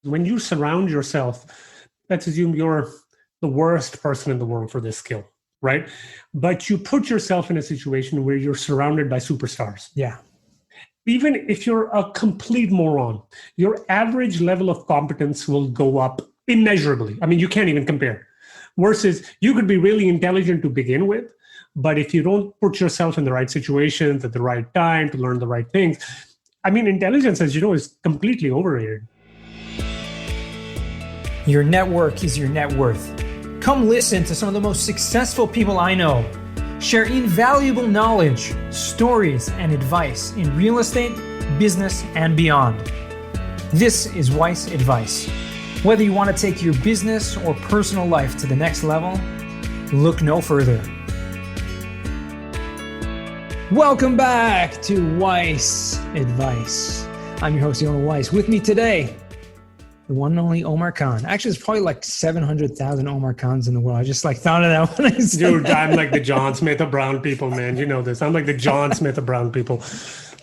When you surround yourself, let's assume you're the worst person in the world for this skill, right? But you put yourself in a situation where you're surrounded by superstars. Yeah. Even if you're a complete moron, your average level of competence will go up immeasurably. I mean, you can't even compare. Versus you could be really intelligent to begin with, but if you don't put yourself in the right situations at the right time to learn the right things, I mean, intelligence, as you know, is completely overrated. Your network is your net worth. Come listen to some of the most successful people I know share invaluable knowledge, stories, and advice in real estate, business, and beyond. This is Weiss Advice. Whether you want to take your business or personal life to the next level, look no further. Welcome back to Weiss Advice. I'm your host, Yona Weiss. With me today, the one and only Omar Khan. Actually, there's probably like 700,000 Omar Khans in the world. I just thought of that when I said Dude, that. I'm like the John Smith of brown people, man. You know this. I'm like the John Smith of brown people.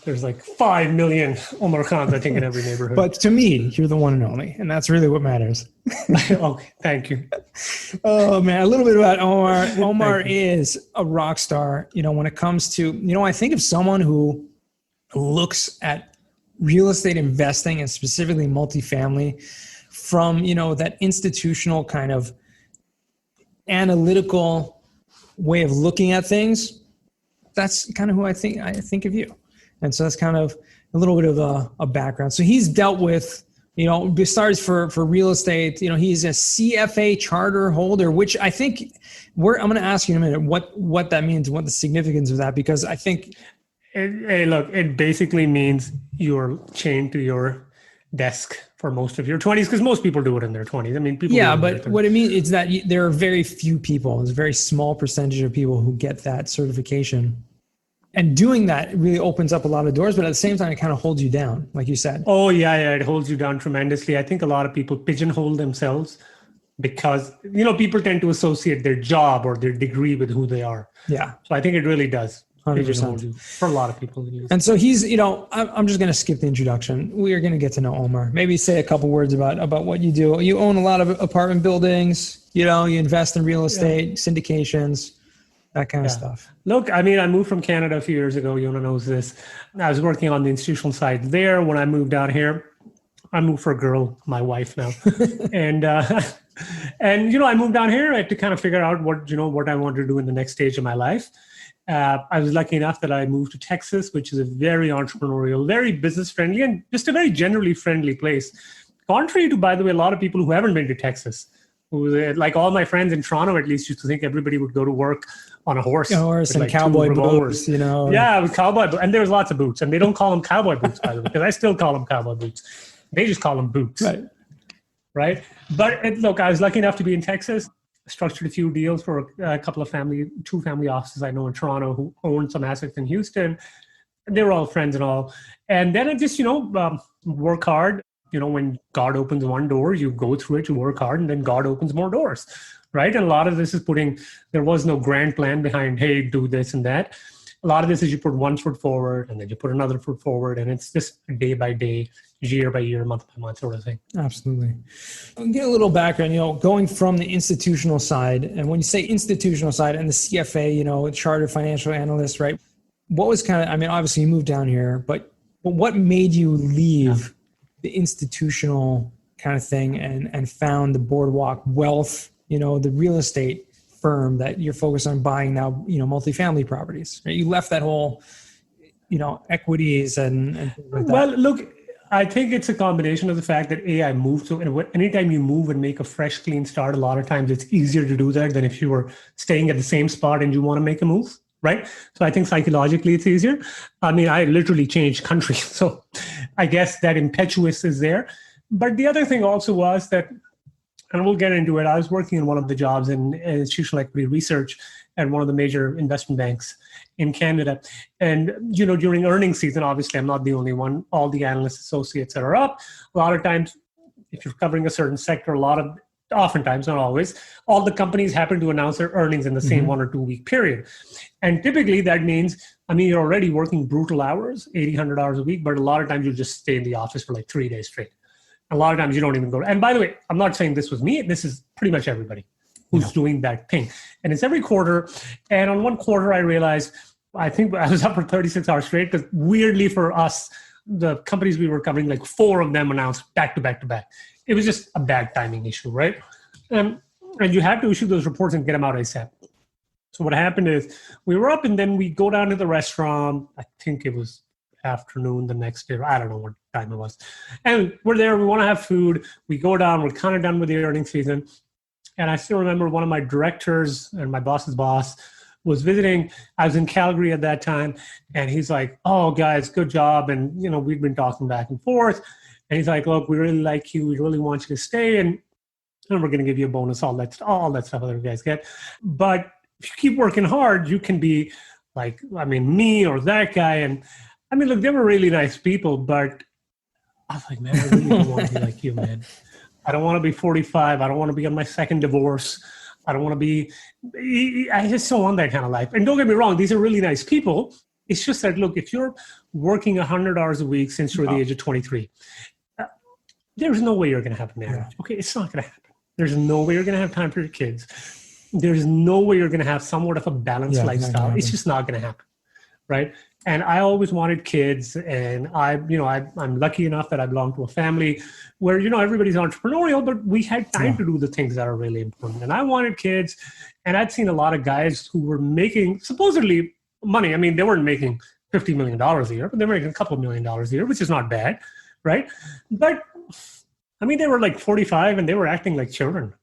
There's like 5 million Omar Khans, I think, in every neighborhood. But to me, you're the one and only, and that's really what matters. Okay, thank you. Oh, man, a little bit about Omar. Omar is a rock star. You know, when it comes to, I think of someone who looks at real estate investing and specifically multifamily from, that institutional kind of analytical way of looking at things. That's kind of who I think of you. And so that's kind of a little bit of a background. So he's dealt with, besides for real estate, he's a CFA Charterholder, which I think I'm going to ask you in a minute what that means, what the significance of that, because I think Hey, look, it basically means you're chained to your desk for most of your 20s, because most people do it in their 20s. I mean, people. Yeah, but what it means is that there are very few people. There's a very small percentage of people who get that certification. And doing that really opens up a lot of doors, but at the same time, it kind of holds you down, like you said. Oh, yeah, it holds you down tremendously. I think a lot of people pigeonhole themselves because, people tend to associate their job or their degree with who they are. Yeah. So I think it really does. 100%. For a lot of people. And so he's, I'm just going to skip the introduction. We are going to get to know Omar. Maybe say a couple words about what you do. You own a lot of apartment buildings, you invest in real estate, syndications, that kind of stuff. Look, I mean, I moved from Canada a few years ago. Yona knows this. I was working on the institutional side there. When I moved out here, I moved for a girl, my wife now. And I moved down here. I had to kind of figure out what I wanted to do in the next stage of my life. I was lucky enough that I moved to Texas, which is a very entrepreneurial, very business friendly, and just a very generally friendly place. Contrary to, by the way, a lot of people who haven't been to Texas, who, like all my friends in Toronto, at least, used to think everybody would go to work on a horse. And cowboy boots, Yeah, with cowboy boots. And there's lots of boots. And they don't call them cowboy boots, by the way, because I still call them cowboy boots. They just call them boots. Right? But look, I was lucky enough to be in Texas. Structured a few deals for a couple of two family offices I know in Toronto who own some assets in Houston. They were all friends and all. And then I just, work hard. When God opens one door, you go through it, you work hard, and then God opens more doors, right? And a lot of this is there was no grand plan behind, hey, do this and that. A lot of this is you put one foot forward and then you put another foot forward, and it's just day by day, year by year, month by month sort of thing. Absolutely. I'll get a little background, going from the institutional side, and when you say institutional side and the CFA, Chartered Financial Analyst, right? What was obviously you moved down here, but what made you leave the institutional kind of thing and found the Boardwalk Wealth, the real estate firm that you're focused on buying now, multifamily properties, right? You left that whole, equities and things like that. Well, look, I think it's a combination of the fact that I moved. So anytime you move and make a fresh, clean start, a lot of times it's easier to do that than if you were staying at the same spot and you want to make a move, right? So I think psychologically it's easier. I mean, I literally changed country. So I guess that impetuous is there. But the other thing also was that, and we'll get into it, I was working in one of the jobs in institutional equity research at one of the major investment banks in Canada. And, during earnings season, obviously, I'm not the only one. All the analyst associates that are up. A lot of times, if you're covering a certain sector, oftentimes, not always, all the companies happen to announce their earnings in the same 1 or 2 week period. And typically that means, you're already working brutal hours, 80, 100 hours a week, but a lot of times you just stay in the office for like 3 days straight. A lot of times you don't even go. And by the way, I'm not saying this was me. This is pretty much everybody who's doing that thing. And it's every quarter. And on one quarter, I realized, I think I was up for 36 hours straight because weirdly for us, the companies we were covering, like 4 of them announced back to back to back. It was just a bad timing issue, right? And you had to issue those reports and get them out ASAP. So what happened is we were up and then we go down to the restaurant. I think it was afternoon the next day. I don't know what time it was. And we're there. We want to have food. We go down. We're kind of done with the earnings season. And I still remember one of my directors and my boss's boss was visiting. I was in Calgary at that time. And he's like, oh, guys, good job. And, we'd been talking back and forth. And he's like, look, we really like you. We really want you to stay. And we're going to give you a bonus, all that stuff other guys get. But if you keep working hard, you can be like, me or that guy. And look, they were really nice people, but I was like, man, I really don't want to be like you, man. I don't want to be 45. I don't want to be on my second divorce. I don't want to be, I just don't want that kind of life. And don't get me wrong, these are really nice people. It's just that, look, if you're working 100 hours a week since you're the age of 23, there's no way you're going to have a marriage. Okay, it's not going to happen. There's no way you're going to have time for your kids. There's no way you're going to have somewhat of a balanced lifestyle. It's just not going to happen, right? And I always wanted kids, and I'm lucky enough that I belong to a family where, everybody's entrepreneurial, but we had time to do the things that are really important. And I wanted kids, and I'd seen a lot of guys who were making supposedly money. They weren't making $50 million a year, but they were making a couple of $1 million a year, which is not bad, right? But they were like 45 and they were acting like children.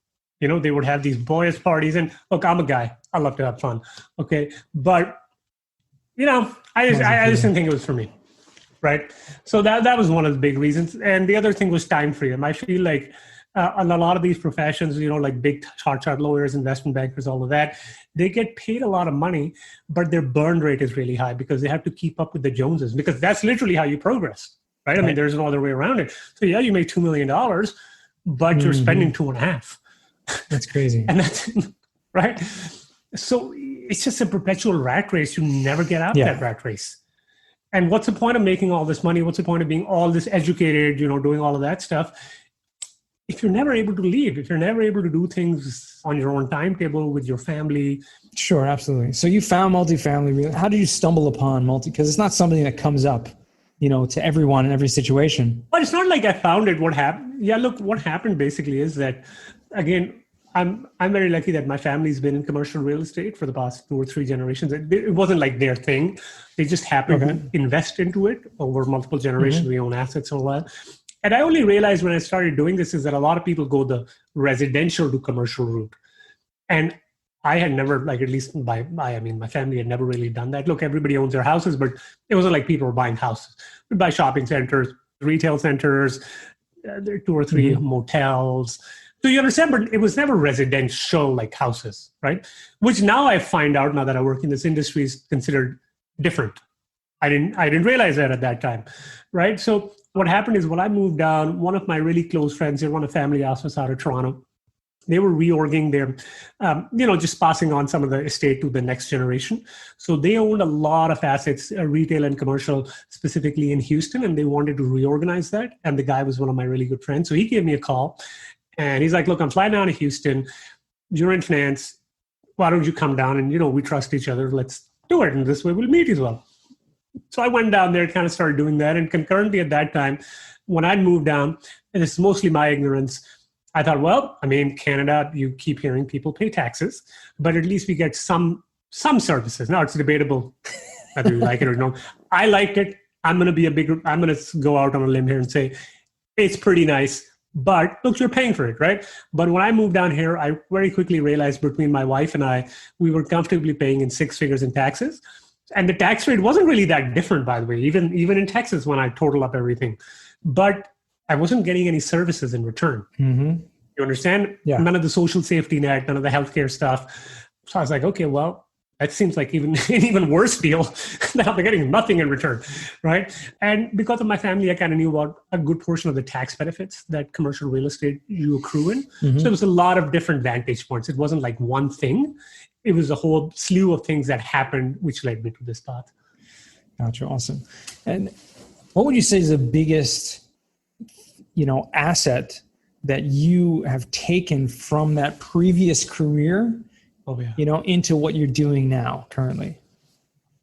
They would have these boys parties, and look, I'm a guy. I love to have fun. Okay. But, I just didn't think it was for me. Right. So that was one of the big reasons. And the other thing was time freedom. I feel like a lot of these professions, like big chart lawyers, investment bankers, all of that, they get paid a lot of money, but their burn rate is really high because they have to keep up with the Joneses, because that's literally how you progress. Right. There's no other way around it. So yeah, you make $2 million, but you're spending 2.5. That's crazy. And that's right. So it's just a perpetual rat race. You never get out of that rat race. And what's the point of making all this money? What's the point of being all this educated, doing all of that stuff, if you're never able to leave, if you're never able to do things on your own timetable with your family? Sure, absolutely. So you found multifamily. How did you stumble upon because it's not something that comes up, to everyone in every situation. But it's not like I found it. What happened? Yeah, look, what happened basically is that, again, I'm very lucky that my family's been in commercial real estate for the past 2 or 3 generations. It wasn't like their thing. They just happened to invest into it over multiple generations. We own assets for a while. And I only realized when I started doing this is that a lot of people go the residential to commercial route. And I had never, at least my family had never really done that. Look, everybody owns their houses, but it wasn't like people were buying houses. We'd buy shopping centers, retail centers, there are 2 or 3 motels. So you understand, but it was never residential like houses, right? Which now I find out, now that I work in this industry, is considered different. I didn't realize that at that time, right? So what happened is when I moved down, one of my really close friends, they run a family office out of Toronto. They were reorging their, just passing on some of the estate to the next generation. So they owned a lot of assets, retail and commercial, specifically in Houston, and they wanted to reorganize that. And the guy was one of my really good friends. So he gave me a call. And he's like, look, I'm flying down to Houston. You're in finance. Why don't you come down? And, we trust each other. Let's do it. And this way we'll meet as well. So I went down there, kind of started doing that. And concurrently at that time, when I'd moved down, and it's mostly my ignorance, I thought, well, Canada, you keep hearing people pay taxes, but at least we get some services. Now it's debatable whether you like it or not. I liked it. I'm going to go out on a limb here and say, it's pretty nice. But look, you're paying for it, right? But when I moved down here, I very quickly realized between my wife and I, we were comfortably paying in 6 figures in taxes. And the tax rate wasn't really that different, by the way, even in Texas when I total up everything. But I wasn't getting any services in return. You understand? Yeah. None of the social safety net, none of the healthcare stuff. So I was like, okay, well, that seems like an even worse deal. Now they're getting nothing in return, right? And because of my family, I kind of knew about a good portion of the tax benefits that commercial real estate you accrue in. So there was a lot of different vantage points. It wasn't like one thing. It was a whole slew of things that happened, which led me to this path. Gotcha. Awesome. And what would you say is the biggest, asset that you have taken from that previous career, into what you're doing now currently?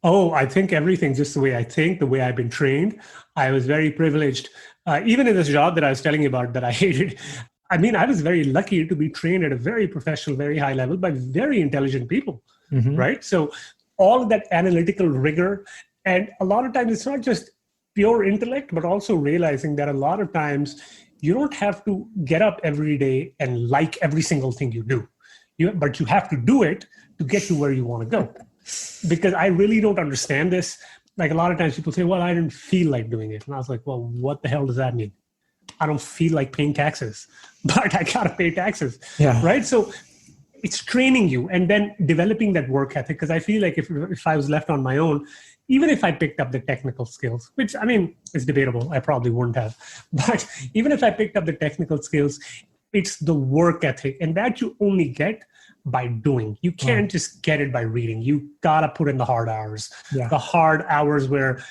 Oh, I think everything, just the way I think, the way I've been trained. I was very privileged. Even in this job that I was telling you about that I hated, I mean, I was very lucky to be trained at a very professional, very high level by very intelligent people, right? So all of that analytical rigor, and a lot of times it's not just pure intellect, but also realizing that a lot of times you don't have to get up every day and like every single thing you do, but you have to do it to get to where you want to go. Because I really don't understand this. Like a lot of times people say, well, I didn't feel like doing it. And I was like, well, what the hell does that mean? I don't feel like paying taxes, but I got to pay taxes, right? So it's training you and then developing that work ethic. Because I feel like if I was left on my own, even if I picked up the technical skills, which I mean, it's debatable, I probably wouldn't have. But even if I picked up the technical skills, it's the work ethic. And that you only get by doing. You can't just get it by reading. You got to put in the hard hours, the hard hours where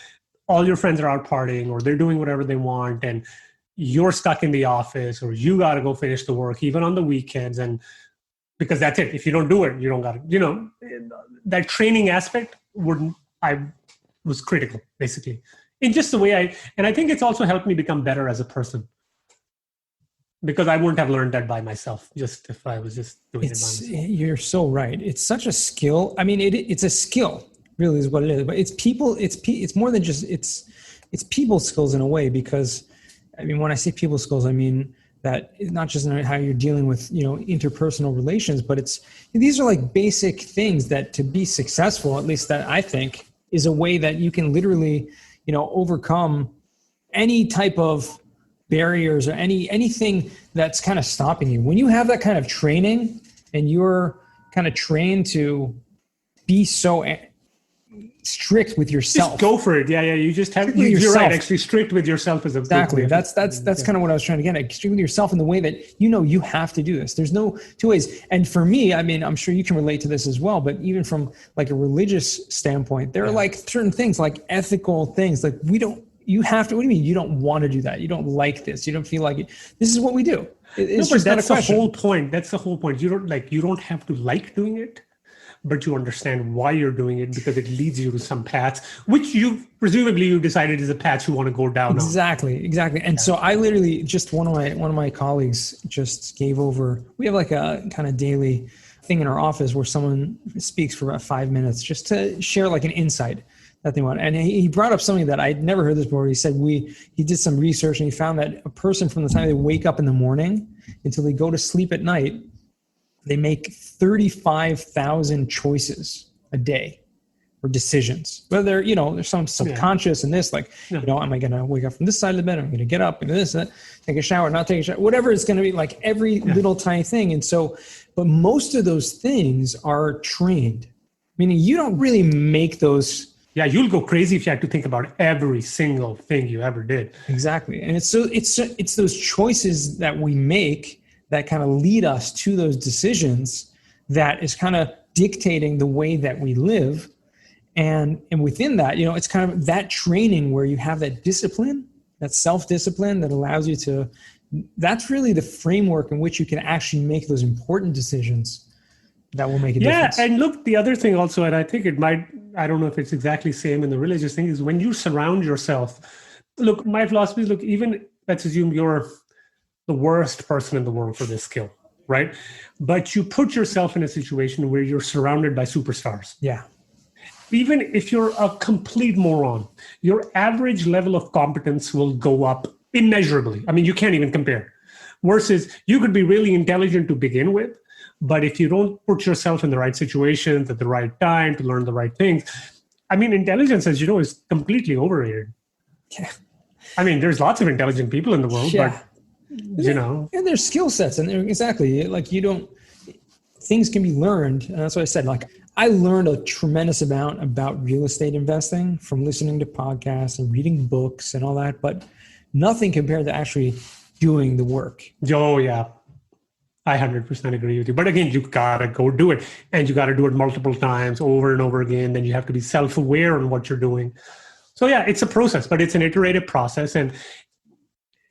all your friends are out partying or they're doing whatever they want. And you're stuck in the office or you got to go finish the work even on the weekends. And because that's it. If you don't do it, you don't got it. That training aspect was critical basically in just the way and I think it's also helped me become better as a person. Because I wouldn't have learned that by myself, just if I was just doing it by myself. You're so right. It's such a skill. I mean, it's a skill, really, is what it is. But it's people. It's more than just it's people skills in a way. Because, I mean, when I say people skills, I mean that it's not just in how you're dealing with interpersonal relations, but these are like basic things that to be successful, at least that I think, is a way that you can literally overcome any type of barriers or anything that's kind of stopping you. When you have that kind of training and you're kind of trained to be so strict with yourself. Just go for it. Yeah. You just have, you're right. Actually, strict with yourself is exactly. That's kind of what I was trying to get at. Strict with yourself in the way that, you have to do this. There's no two ways. And for me, I mean, I'm sure you can relate to this as well, but even from like a religious standpoint, there are like certain things like ethical things, like you have to, what do you mean? You don't want to do that. You don't like this. You don't feel like it. This is what we do. It's but that's the whole point. That's the whole point. You don't have to like doing it, but you understand why you're doing it because it leads you to some path, which you decided is a path you want to go down. Exactly. And so I literally just one of my colleagues just gave over. We have like a kind of daily thing in our office where someone speaks for about 5 minutes just to share like an insight that they want. And he brought up something that I'd never heard this before. He said he did some research and he found that a person from the time they wake up in the morning until they go to sleep at night, they make 35,000 choices a day or decisions. Whether there's some subconscious in this, like, am I going to wake up from this side of the bed? I'm going to get up and this, take a shower, not take a shower, whatever it's going to be, like every little tiny thing. And so, but most of those things are trained, meaning you don't really make those. Yeah, you'll go crazy if you had to think about every single thing you ever did. Exactly. And it's those choices that we make that kind of lead us to those decisions that is kind of dictating the way that we live. And within that, it's kind of that training where you have that discipline, that self-discipline that allows you to, that's really the framework in which you can actually make those important decisions that will make a difference. Yeah, and look, the other thing also, and I think it might, I don't know if it's exactly the same in the religious thing, is when you surround yourself. Look, my philosophy is, even let's assume you're the worst person in the world for this skill, right? But you put yourself in a situation where you're surrounded by superstars. Yeah. Even if you're a complete moron, your average level of competence will go up immeasurably. I mean, you can't even compare. Versus you could be really intelligent to begin with, but if you don't put yourself in the right situations at the right time to learn the right things, I mean, intelligence, as you know, is completely overrated. Yeah. I mean, there's lots of intelligent people in the world, but and there's skill sets, and exactly, like things can be learned. And that's what I said. Like, I learned a tremendous amount about real estate investing from listening to podcasts and reading books and all that, but nothing compared to actually doing the work. Oh, yeah. I 100% agree with you. But again, you got to go do it. And you got to do it multiple times over and over again. Then you have to be self-aware on what you're doing. So yeah, it's a process, but it's an iterative process. And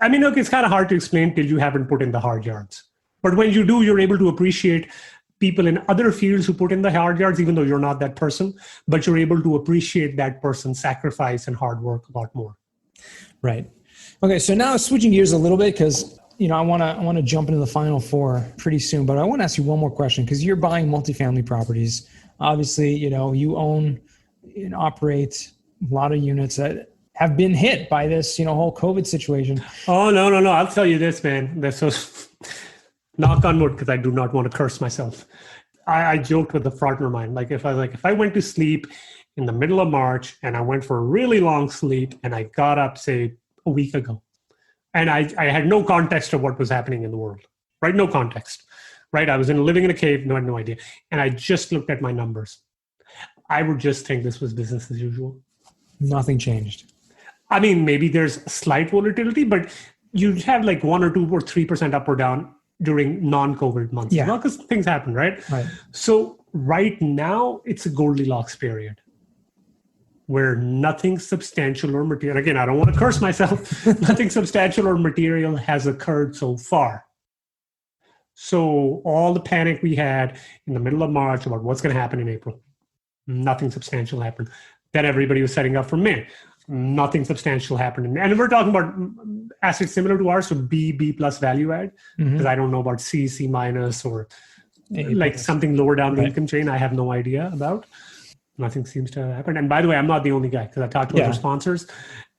I mean, look, it's kind of hard to explain till you haven't put in the hard yards. But when you do, you're able to appreciate people in other fields who put in the hard yards, even though you're not that person, but you're able to appreciate that person's sacrifice and hard work a lot more. Right. Okay. So now switching gears a little bit, because I want to jump into the final four pretty soon, but I want to ask you one more question, because you're buying multifamily properties. Obviously, you own and operate a lot of units that have been hit by this, whole COVID situation. Oh, no. I'll tell you this, man. This was knock on wood, because I do not want to curse myself. I joked with a partner of mine. If I went to sleep in the middle of March and I went for a really long sleep and I got up, say, a week ago, and I had no context of what was happening in the world, right? No context, right? I was living in a cave, no idea. And I just looked at my numbers. I would just think this was business as usual. Nothing changed. I mean, maybe there's slight volatility, but you have 1 or 2 or 3% up or down during non-COVID months. Yeah. Because things happen, right? Right. So right now, it's a Goldilocks period where nothing substantial or material, again, I don't want to curse myself, nothing substantial or material has occurred so far. So all the panic we had in the middle of March about what's going to happen in April, nothing substantial happened. Then everybody was setting up for May. Nothing substantial happened. And we're talking about assets similar to ours, so B plus value add, because I don't know about C minus, or something lower down the income chain I have no idea about. Nothing seems to have happened. And by the way, I'm not the only guy, because I talked to other sponsors,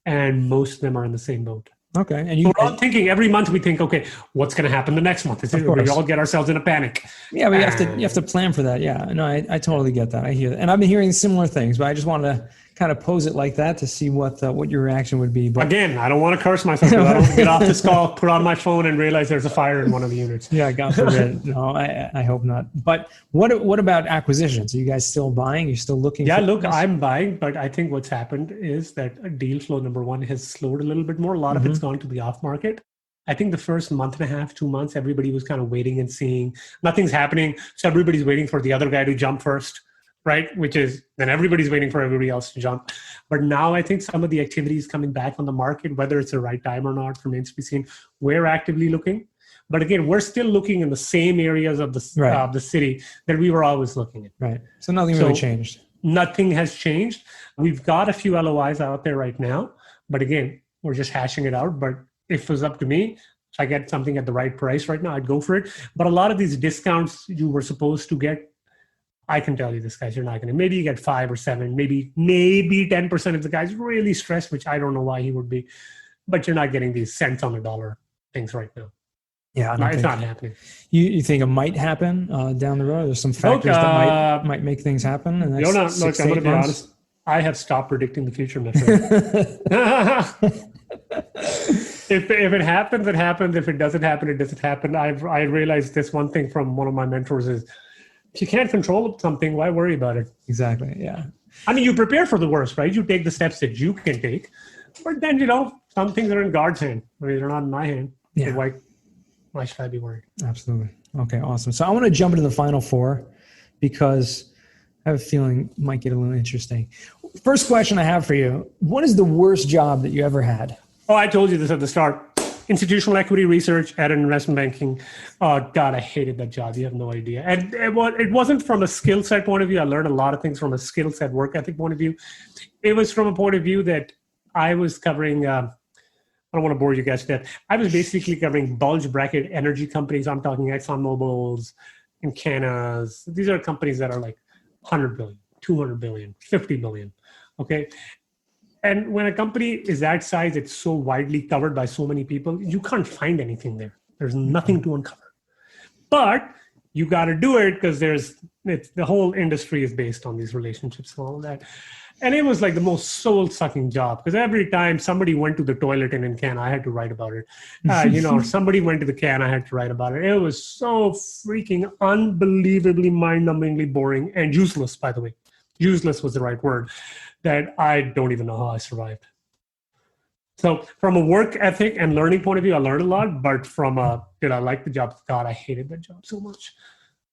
and most of them are in the same boat. Okay. And we're all thinking, every month we think, okay, what's going to happen the next month? We all get ourselves in a panic. Yeah, but you have to plan for that. Yeah, no, I totally get that. I hear that. And I've been hearing similar things, but I just wanted to kind of pose it like that to see what your reaction would be. But again, I don't want to curse myself, because I don't want to get off this call, put on my phone, and realize there's a fire in one of the units. Yeah, God forbid. No, I hope not. But what about acquisitions? Are you guys still buying? You're still looking? Yeah, look, I'm buying, but I think what's happened is that deal flow, number one, has slowed a little bit more. A lot of it's gone to the off market. I think the first month and a half, 2 months, everybody was kind of waiting and seeing. Nothing's happening, so everybody's waiting for the other guy to jump first. Right? Then everybody's waiting for everybody else to jump. But now I think some of the activity is coming back on the market, whether it's the right time or not remains to be seen. We're actively looking. But again, we're still looking in the same areas of the city that we were always looking at. Right. So nothing really changed. Nothing has changed. We've got a few LOIs out there right now. But again, we're just hashing it out. But if it was up to me, if I get something at the right price right now, I'd go for it. But a lot of these discounts you were supposed to get, I can tell you this, guys, you're not going to. Maybe you get 5 or 7, maybe 10% of the guys really stressed, which I don't know why he would be. But you're not getting these cents on the dollar things right now. Yeah, it's not happening. You think it might happen down the road? There's some factors that might make things happen. In the next 6 to 8 I'm going to be months? honest. I have stopped predicting the future, my friend. If it happens, it happens. If it doesn't happen, it doesn't happen. I realized this one thing from one of my mentors is, if you can't control something, why worry about it? Exactly. Yeah. I mean, you prepare for the worst, right? You take the steps that you can take, but then some things are in God's hand. I mean, they're not in my hand. Yeah. So why should I be worried? Absolutely. Okay. Awesome. So I want to jump into the final four, because I have a feeling it might get a little interesting. First question I have for you: what is the worst job that you ever had? Oh, I told you this at the start. Institutional equity research at an investment banking. Oh, God, I hated that job. You have no idea. And it wasn't from a skill set point of view. I learned a lot of things from a skill set, work ethic point of view. It was from a point of view that I was covering, I don't want to bore you guys to death. I was basically covering bulge bracket energy companies. I'm talking ExxonMobil's, Encana's. These are companies that are like 100 billion, 200 billion, 50 billion. Okay. And when a company is that size, it's so widely covered by so many people, you can't find anything there. There's nothing to uncover. But you got to do it, because the whole industry is based on these relationships and all of that. And it was like the most soul-sucking job, because every time somebody went to the toilet in Encana, I had to write about it. Somebody went to the can, I had to write about it. It was so freaking unbelievably mind-numbingly boring and useless, by the way. Useless was the right word. That I don't even know how I survived. So from a work ethic and learning point of view, I learned a lot, but from did I like the job? God, I hated that job so much.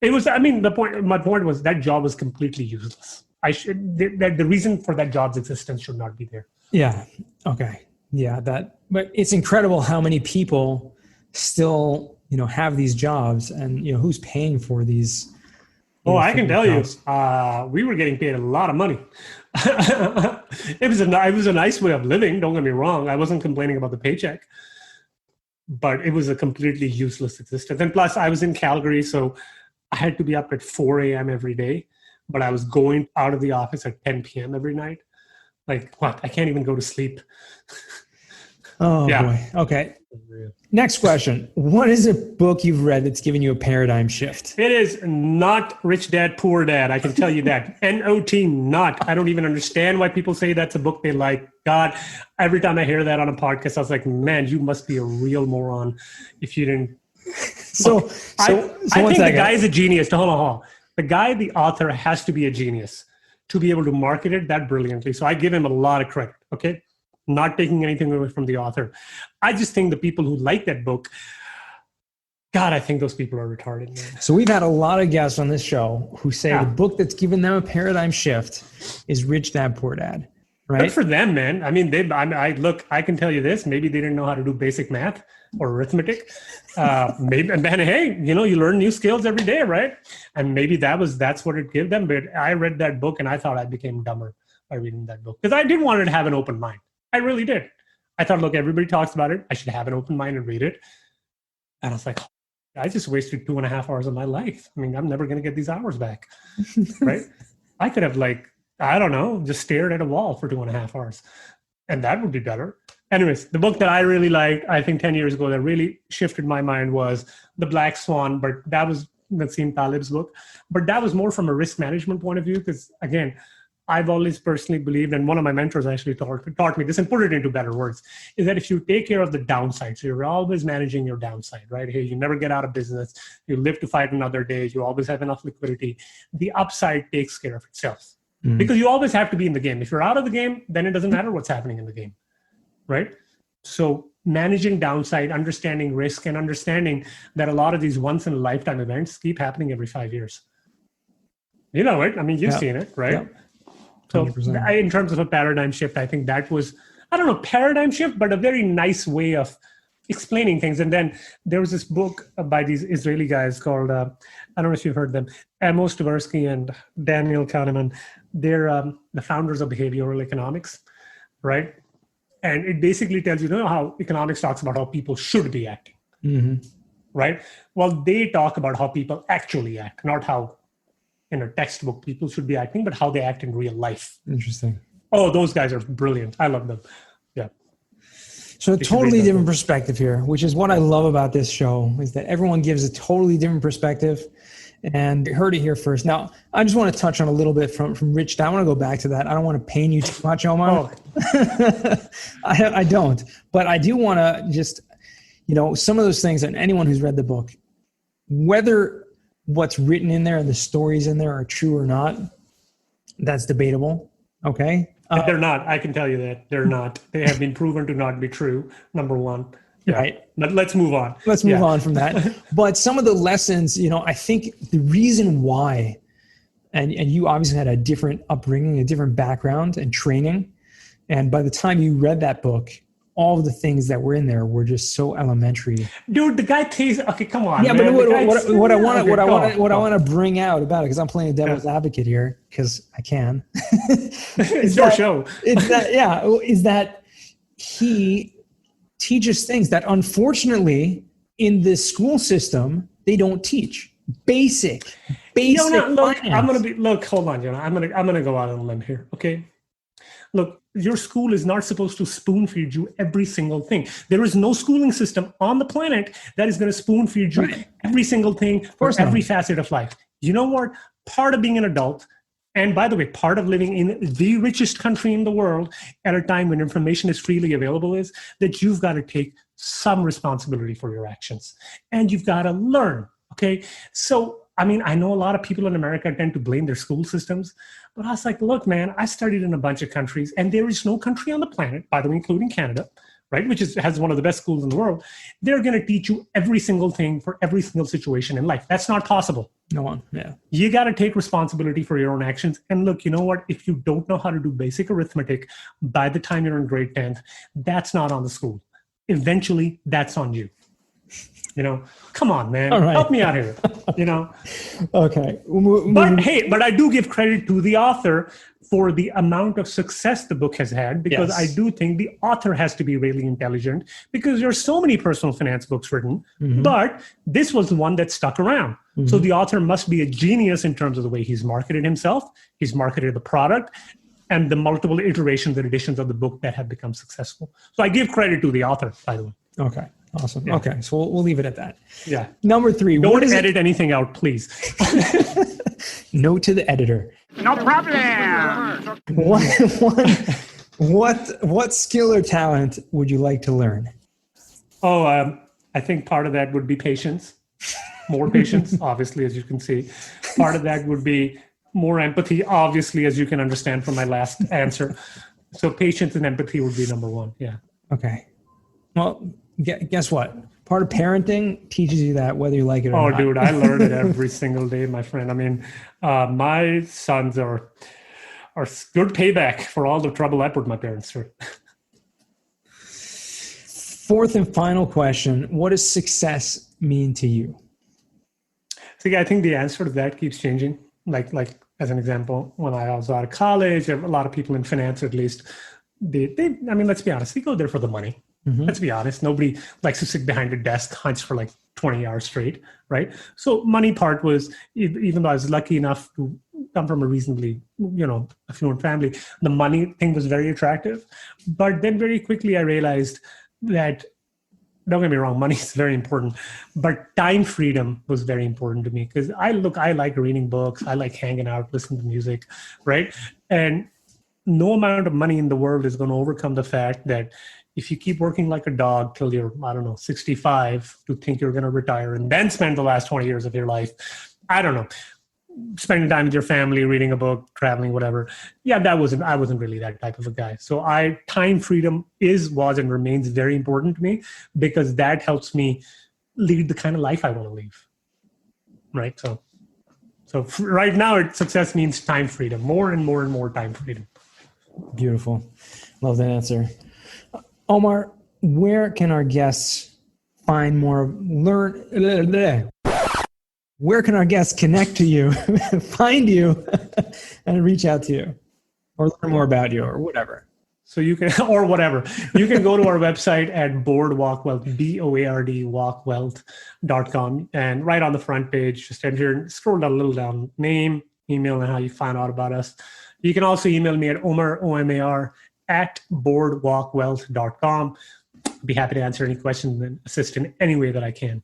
My point was that job was completely useless. The reason for that job's existence should not be there. Yeah. Okay. Yeah, but it's incredible how many people still, have these jobs, and who's paying for these. Oh, I for can these tell you, jobs. we were getting paid a lot of money. It was a nice way of living. Don't get me wrong. I wasn't complaining about the paycheck, but it was a completely useless existence. And plus, I was in Calgary, so I had to be up at 4 a.m. every day, but I was going out of the office at 10 p.m. every night. Like, what? I can't even go to sleep. Oh, Yeah. boy. Okay. Next question. What is a book you've read that's given you a paradigm shift? It is not Rich Dad, Poor Dad. I can tell you that. N-O-T, not. I don't even understand why people say that's a book they like. God, every time I hear that on a podcast, I was like, man, you must be a real moron if you didn't. So I think the second. guy is a genius. Hold on. The guy, the author, has to be a genius to be able to market it that brilliantly. So I give him a lot of credit, okay? Not taking anything away from the author. I just think the people who like that book, God, I think those people are retarded, man. So we've had a lot of guests on this show who say the book that's given them a paradigm shift is Rich Dad, Poor Dad, right? Good for them, man. I mean, I can tell you this, maybe they didn't know how to do basic math or arithmetic. Maybe, and hey, you learn new skills every day, right? And maybe that's what it gave them. But I read that book and I thought I became dumber by reading that book because I did want to have an open mind. I really did. I thought, look, everybody talks about it. I should have an open mind and read it. And I was like, I just wasted 2.5 hours of my life. I mean, I'm never going to get these hours back, right? I could have just stared at a wall for 2.5 hours, and that would be better. Anyways, the book that I really liked, I think 10 years ago, that really shifted my mind was The Black Swan, but that was Nassim Taleb's book. But that was more from a risk management point of view, because again, I've always personally believed, and one of my mentors actually taught me this and put it into better words, is that if you take care of the downside, so you're always managing your downside, right? Hey, you never get out of business. You live to fight another day. You always have enough liquidity. The upside takes care of itself because you always have to be in the game. If you're out of the game, then it doesn't matter what's happening in the game, right? So managing downside, understanding risk, and understanding that a lot of these once-in-a-lifetime events keep happening every 5 years. You know it. I mean, you've seen it, right? Yeah. So in terms of a paradigm shift, I think that was, I don't know, paradigm shift, but a very nice way of explaining things. And then there was this book by these Israeli guys called, I don't know if you've heard them, Amos Tversky and Daniel Kahneman. They're the founders of behavioral economics, right? And it basically tells you know how economics talks about how people should be acting, right? Well, they talk about how people actually act, not how in a textbook people should be acting, but how they act in real life. Interesting. Oh, those guys are brilliant. I love them. Yeah. So a totally different perspective here, which is what I love about this show, is that everyone gives a totally different perspective. And you heard it here first. Now, I just want to touch on a little bit from Rich. I want to go back to that. I don't want to pain you too much, Omar. Oh. I don't. But I do want to just, some of those things, and anyone who's read the book, whether what's written in there and the stories in there are true or not, that's debatable. Okay. They're not. I can tell you that they're not. They have been proven to not be true. Number one. Yeah. Right. But let's move on. Let's move on from that. But some of the lessons, I think the reason why, and you obviously had a different upbringing, a different background and training. And by the time you read that book, all of the things that were in there were just so elementary. Dude, the guy tastes, okay, come on. Yeah, man. But what I want to bring out about it, because I'm playing a devil's advocate here, because I can. It's your show. Is that he teaches things that unfortunately in the school system they don't teach. Basic. Look, finance. Hold on, I'm gonna go out on a limb here. Okay. Look, your school is not supposed to spoon feed you every single thing. There is no schooling system on the planet that is going to spoon feed you every single thing for every facet of life. You know what? Part of being an adult, and by the way, part of living in the richest country in the world at a time when information is freely available is that you've got to take some responsibility for your actions. And you've got to learn, okay? So, I mean, I know a lot of people in America tend to blame their school systems, but I was like, look, man, I studied in a bunch of countries, and there is no country on the planet, by the way, including Canada, right, which has one of the best schools in the world, they're going to teach you every single thing for every single situation in life. That's not possible. No one. Yeah. You got to take responsibility for your own actions. And look, you know what? If you don't know how to do basic arithmetic by the time you're in grade 10th, that's not on the school. Eventually, that's on you. Come on, man. Right. Help me out here. Okay. But I do give credit to the author for the amount of success the book has had, because I do think the author has to be really intelligent, because there's so many personal finance books written, but this was the one that stuck around. So the author must be a genius in terms of the way he's marketed himself, he's marketed the product, and the multiple iterations and editions of the book that have become successful. So I give credit to the author, by the way. Okay. Awesome. Yeah. Okay. So we'll leave it at that. Yeah. Number 3. Don't edit anything out, please. Note to the editor. No problem. What skill or talent would you like to learn? I think part of that would be patience. More patience, obviously, as you can see. Part of that would be more empathy, obviously, as you can understand from my last answer. So patience and empathy would be number 1. Yeah. Okay. Well, guess what? Part of parenting teaches you that, whether you like it or not. Oh, dude, I learn it every single day, my friend. I mean, my sons are good payback for all the trouble I put my parents through. 4th and final question. What does success mean to you? See, I think the answer to that keeps changing. Like as an example, when I was out of college, a lot of people in finance, at least, let's be honest, they go there for the money. Let's be honest. Nobody likes to sit behind a desk, hunch for like 20 hours straight, right? So money part was, even though I was lucky enough to come from a reasonably, affluent family, the money thing was very attractive. But then very quickly I realized that, don't get me wrong, money is very important, but time freedom was very important to me, because I like reading books. I like hanging out, listening to music, right? And no amount of money in the world is going to overcome the fact that if you keep working like a dog till you're, 65 to think you're going to retire and then spend the last 20 years of your life, spending time with your family, reading a book, traveling, whatever. Yeah, I wasn't really that type of a guy. So time freedom was and remains very important to me, because that helps me lead the kind of life I want to live. Right. So right now, success means time freedom, more and more and more time freedom. Beautiful. Love that answer. Omar, where can our guests find more, where can our guests connect to you, find you, and reach out to you, or learn more about you, or whatever? So you can, or whatever. You can go to our website at Boardwalk Wealth, BOARD, walkwealth.com. And right on the front page, just enter, scroll down a little down, name, email, and how you find out about us. You can also email me at Omar, OMAR, at boardwalkwealth.com. I'd be happy to answer any questions and assist in any way that I can.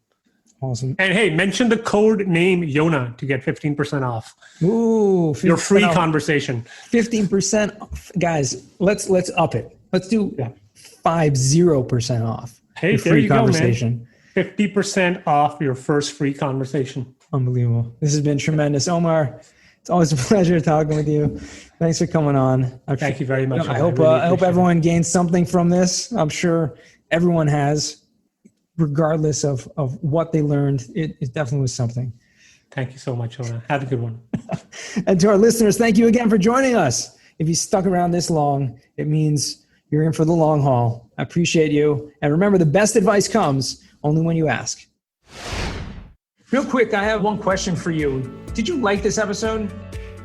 Awesome. And hey, mention the code name Yona to get 15% off. Ooh, your free conversation. 15% off. Guys, let's up it. Let's do 50% off. Hey, there you go, man. 50% off your first free conversation. Unbelievable. This has been tremendous. Omar, it's always a pleasure talking with you. Thanks for coming on. Thank you very much. I hope everyone gained something from this. I'm sure everyone has, regardless of what they learned. It definitely was something. Thank you so much, Ona. Have a good one. And to our listeners, thank you again for joining us. If you stuck around this long, it means you're in for the long haul. I appreciate you. And remember, the best advice comes only when you ask. Real quick, I have one question for you. Did you like this episode?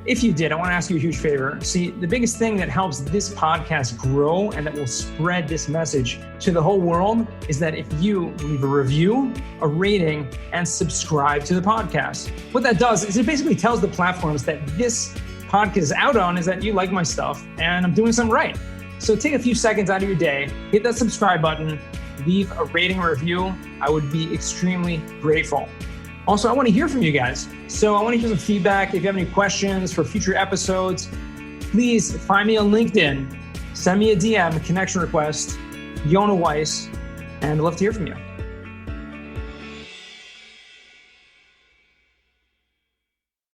If you did, I want to ask you a huge favor. See, the biggest thing that helps this podcast grow and that will spread this message to the whole world is that if you leave a review, a rating, and subscribe to the podcast. What that does is it basically tells the platforms that this podcast is out on is that you like my stuff and I'm doing something right. So take a few seconds out of your day, hit that subscribe button, leave a rating or review. I would be extremely grateful. Also, I want to hear from you guys. So I want to hear some feedback. If you have any questions for future episodes, please find me on LinkedIn. Send me a DM, a connection request, Yona Weiss, and I'd love to hear from you.